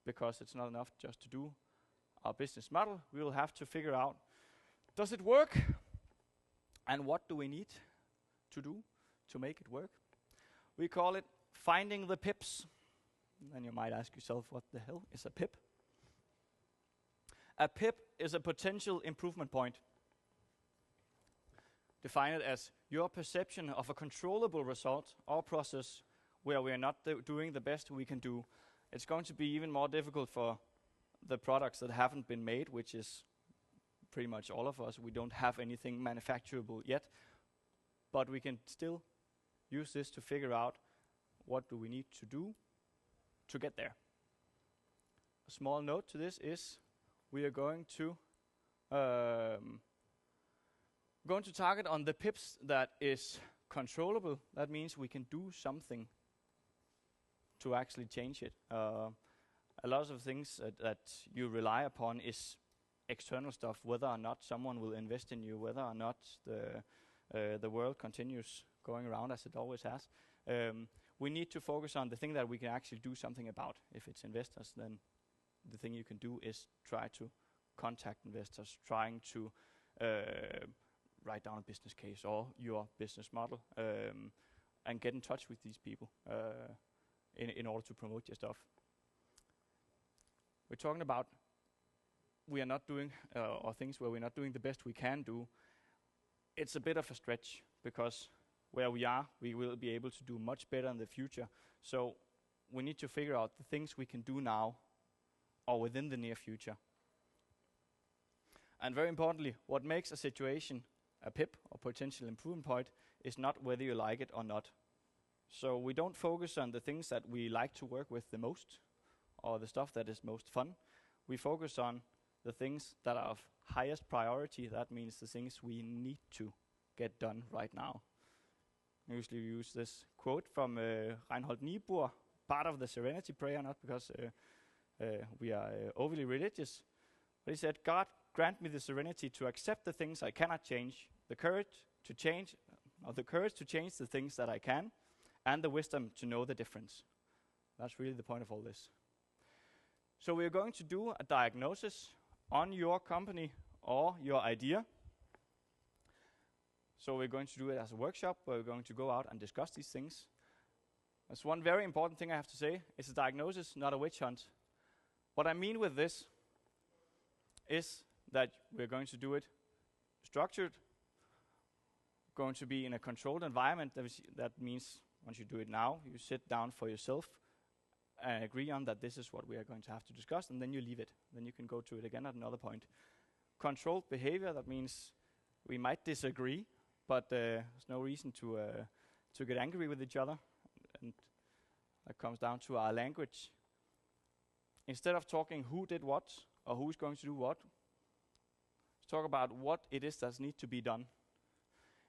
because it's not enough just to do our business model. We will have to figure out, does it work? And what do we need to do to make it work? We call it finding the pips. And you might ask yourself, what the hell is a pip? A pip is a potential improvement point. Define it as your perception of a controllable result or process where we are not doing the best we can do. It's going to be even more difficult for the products that haven't been made, which is pretty much all of us. We don't have anything manufacturable yet, but we can still use this to figure out what do we need to do to get there. A small note to this is we are going to target on the pips that is controllable. That means we can do something to actually change it. A lot of things that you rely upon is external stuff, whether or not someone will invest in you, whether or not the world continues going around as it always has. We need to focus on the thing that we can actually do something about. If it's investors, then the thing you can do is try to contact investors, trying to write down a business case or your business model, and get in touch with these people in order to promote your stuff. We're talking about we are not doing, or things where we're not doing the best we can do. It's a bit of a stretch, because where we are, we will be able to do much better in the future. So we need to figure out the things we can do now or within the near future. And very importantly, what makes a situation a PIP, or potential improvement point, is not whether you like it or not. So we don't focus on the things that we like to work with the most, or the stuff that is most fun. We focus on the things that are of highest priority. That means the things we need to get done right now. Usually we use this quote from Reinhold Niebuhr, part of the Serenity Prayer, not because we are overly religious, but he said, God, grant me the serenity to accept the things I cannot change, the courage to change the things that I can, and the wisdom to know the difference. That's really the point of all this. So we're going to do a diagnosis on your company or your idea. So we're going to do it as a workshop where we're going to go out and discuss these things. That's one very important thing I have to say. It's a diagnosis, not a witch hunt. What I mean with this is that we're going to do it structured, going to be in a controlled environment. That means once you do it now, you sit down for yourself and agree on that this is what we are going to have to discuss, and then you leave it. Then you can go to it again at another point. Controlled behavior, that means we might disagree, but there's no reason to get angry with each other, and that comes down to our language. Instead of talking who did what or who's going to do what, let's talk about what it is that needs to be done.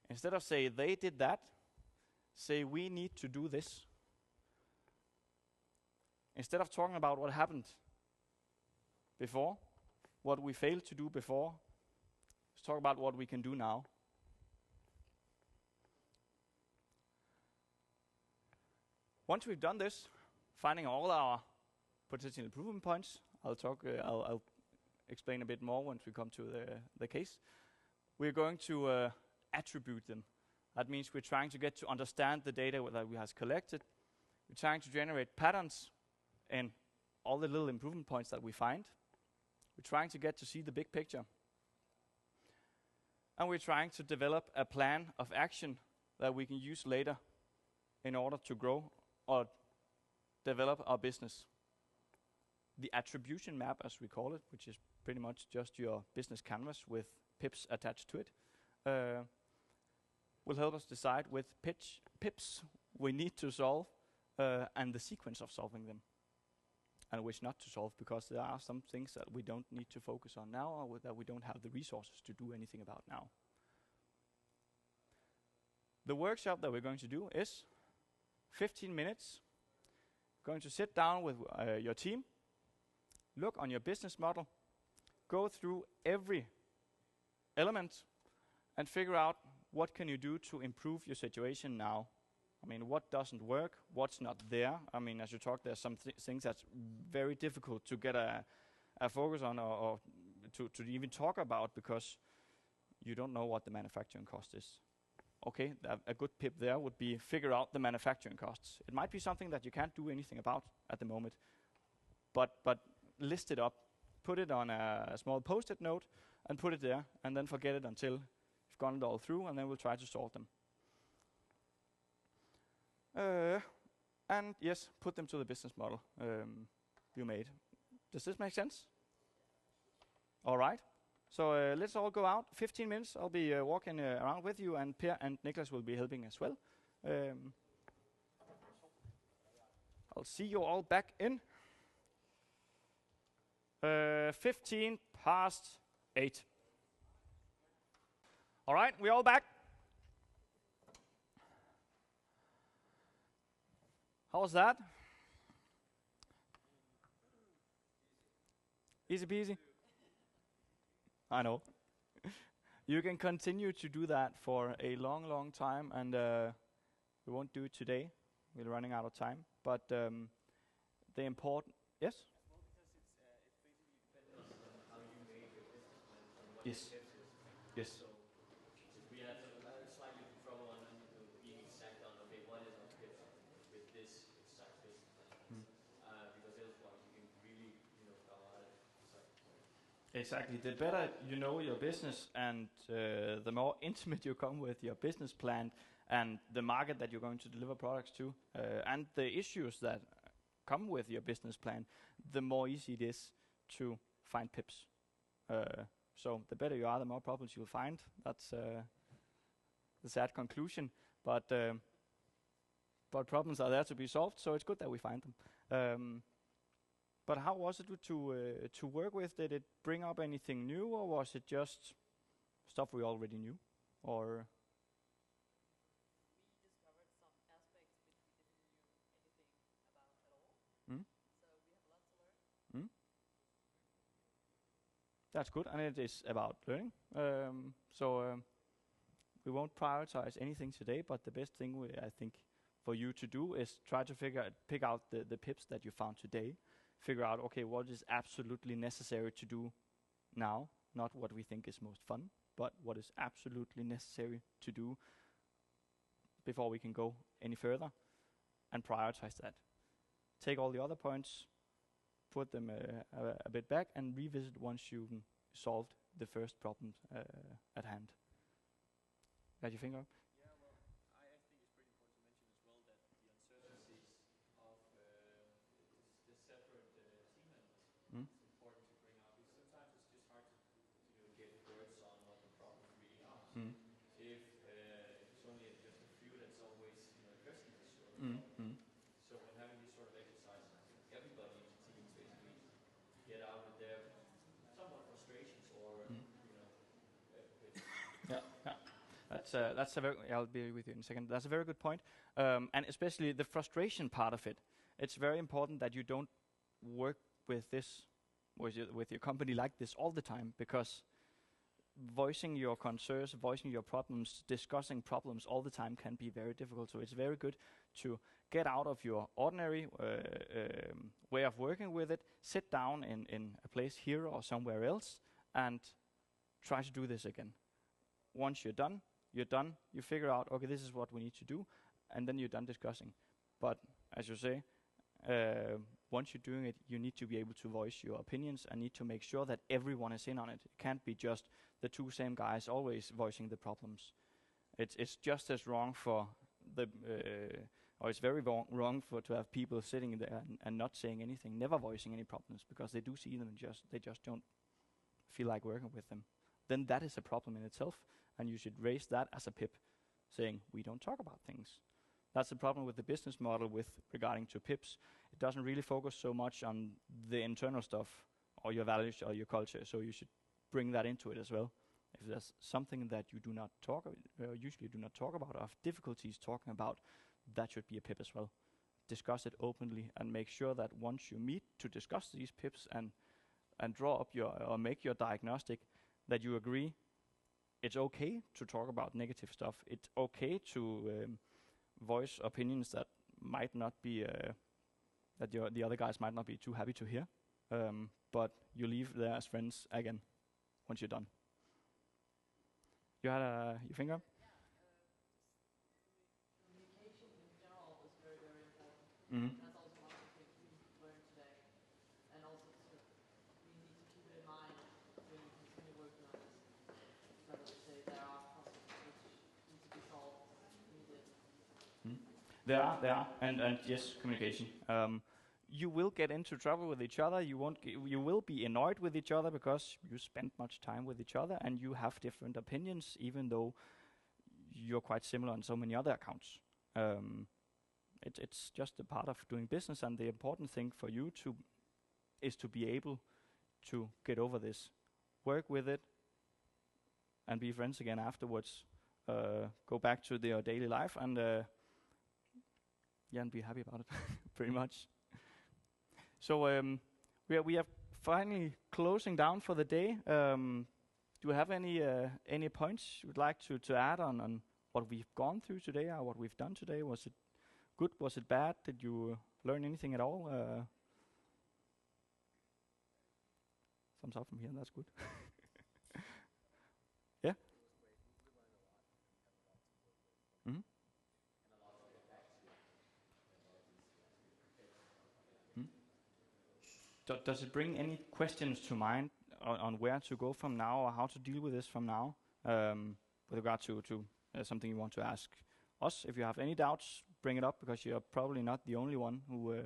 Instead of say they did that, say we need to do this. Instead of talking about what happened before, what we failed to do before, let's talk about what we can do now. Once we've done this, finding all our potential improvement points, I'll explain a bit more once we come to the case. We're going to attribute them. That means we're trying to get to understand the data that we have collected. We're trying to generate patterns in all the little improvement points that we find. We're trying to get to see the big picture. And we're trying to develop a plan of action that we can use later in order to grow or develop our business. The attribution map, as we call it, which is pretty much just your business canvas with pips attached to it, will help us decide which pips we need to solve and the sequence of solving them, and which not to solve, because there are some things that we don't need to focus on now, or that we don't have the resources to do anything about now. The workshop that we're going to do is 15 minutes. Going to sit down with your team, look on your business model, go through every element, and figure out what can you do to improve your situation now. I mean, what doesn't work, what's not there. I mean, as you talk, there's some things that's very difficult to get a focus on, or to even talk about, because you don't know what the manufacturing cost is. Okay, a good tip there would be figure out the manufacturing costs. It might be something that you can't do anything about at the moment, but list it up, put it on a small post-it note, and put it there, and then forget it until you've gone it all through, and then we'll try to solve them. And yes, put them to the business model you made. Does this make sense? All right. So let's all go out. 15 minutes. I'll be walking around with you, and Per and Niklas will be helping as well. I'll see you all back in 15 past 8. All right, we all back? How was that? Easy peasy? I know. You can continue to do that for a long, long time, and we won't do it today. We're running out of time. But the important... Yes? Yes. Yes. We had slightly trouble on being exact on, okay, what is our pitch with this exact business plan? Because otherwise you can really, go out of it. Exactly. The better you know your business, and the more intimate you come with your business plan and the market that you're going to deliver products to, and the issues that come with your business plan, the more easy it is to find pips. So the better you are, the more problems you'll find. That's the sad conclusion. But problems are there to be solved, so it's good that we find them. But how was it to work with? Did it bring up anything new, or was it just stuff we already knew? Or We discovered some aspects which we didn't knew anything about at all. So we have a lot to learn. That's good, and it is about learning. We won't prioritize anything today, but the best thing I think for you to do is try to pick out the pips that you found today. Figure out, okay, what is absolutely necessary to do now, not what we think is most fun, but what is absolutely necessary to do before we can go any further, and prioritize that. Take all the other points, put them a bit back, and revisit once you've solved the first problem at hand. Got your finger up? Yeah, well, I think it's pretty important to mention as well that the uncertainties of the separate team members is important to bring out, because sometimes it's just hard to get words on what the problems really are. If it's only just a few that's always addressing this sort of problem. So when having these sort of exercises, I think everybody in the team basically get out with their somewhat frustrations or That's a very. I'll be with you in a second. That's a very good point, and especially the frustration part of it. It's very important that you don't work with this, with your company like this all the time, because voicing your concerns, voicing your problems, discussing problems all the time can be very difficult. So it's very good to get out of your ordinary way of working with it, sit down in a place here or somewhere else, and try to do this again. Once you're done. You figure out, okay, this is what we need to do, and then you're done discussing. But as you say, once you're doing it, you need to be able to voice your opinions and need to make sure that everyone is in on it. It can't be just the two same guys always voicing the problems. It's just as wrong for or it's very wrong to have people sitting there and not saying anything, never voicing any problems, because they do see them and they just don't feel like working with them. Then that is a problem in itself, and you should raise that as a pip. saying, we don't talk about things. That's the problem with the business model with regarding to PIPs. It doesn't really focus so much on the internal stuff or your values or your culture, so you should bring that into it as well. If there's something that you do not talk, usually do not talk about, or have difficulties talking about, that should be a PIP as well. Discuss it openly and make sure that once you meet to discuss these PIPs and draw up your, or make your diagnostic, that you agree it's okay to talk about negative stuff. It's okay to voice opinions that might not be, that the other guys might not be too happy to hear, but you leave there as friends again once you're done. You had your finger up? Communication in general is very, very important. Mm-hmm. And that's also one of the things we learned today. And also sort of, we need to keep it in mind when we continue working on this. That is to say, there are problems which need to be solved immediately. There are, and yes, communication. You will get into trouble with each other. You will be annoyed with each other because you spend much time with each other and you have different opinions, even though you're quite similar on so many other accounts. It's just a part of doing business, and the important thing for you is to be able to get over this, work with it, and be friends again afterwards. Go back to their daily life and and be happy about it, pretty much. So we are finally closing down for the day. Do you have any points you would like to add on what we've gone through today or what we've done today? Was it good? Was it bad? Did you learn anything at all? Thumbs up from here. That's good. Yeah. Mm-hmm. Does it bring any questions to mind on where to go from now or how to deal with this from now, with regard to something you want to ask us? If you have any doubts, bring it up, because you're probably not the only one who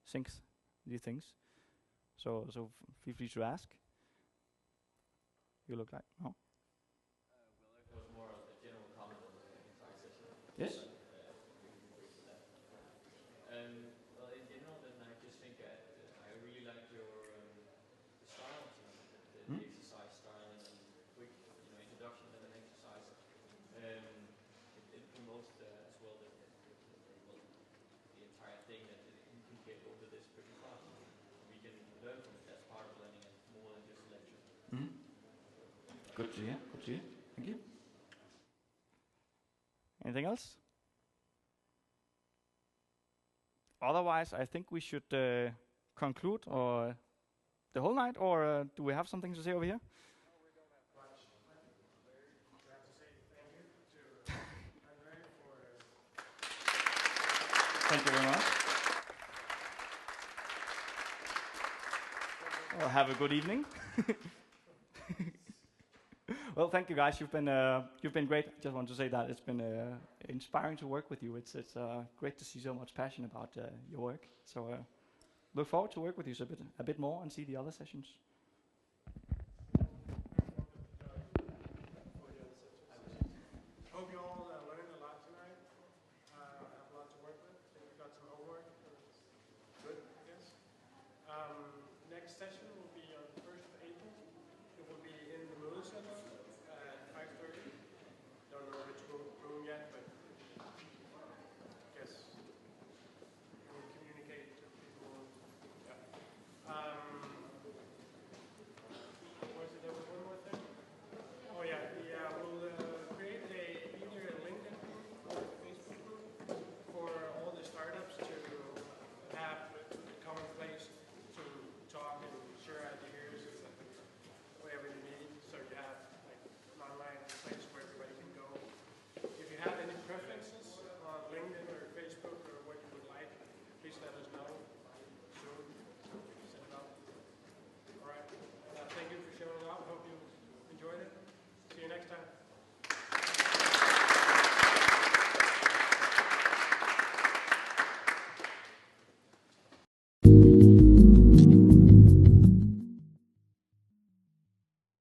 thinks these things. So feel free to ask. You look like no. Well, it was more of a general comment on the entire session. Yes. Well, in general, then I just think I really like your the style, the exercise style, and quick, introduction and an exercise. It promotes as well the entire thing, that you can get over this pretty fast. We can learn from it. That's part of learning, and more than just a lecture. Mm-hmm. Good to hear. Good to hear. Thank you. Anything else? Otherwise, I think we should conclude the whole night, or do we have something to say over here? No, we don't have much. We have to say thank you to Andrè for... Thank you very much. Well, have a good evening. Well, thank you guys. You've been great. I just want to say that it's been inspiring to work with you. It's great to see so much passion about your work. So look forward to work with you a bit more and see the other sessions.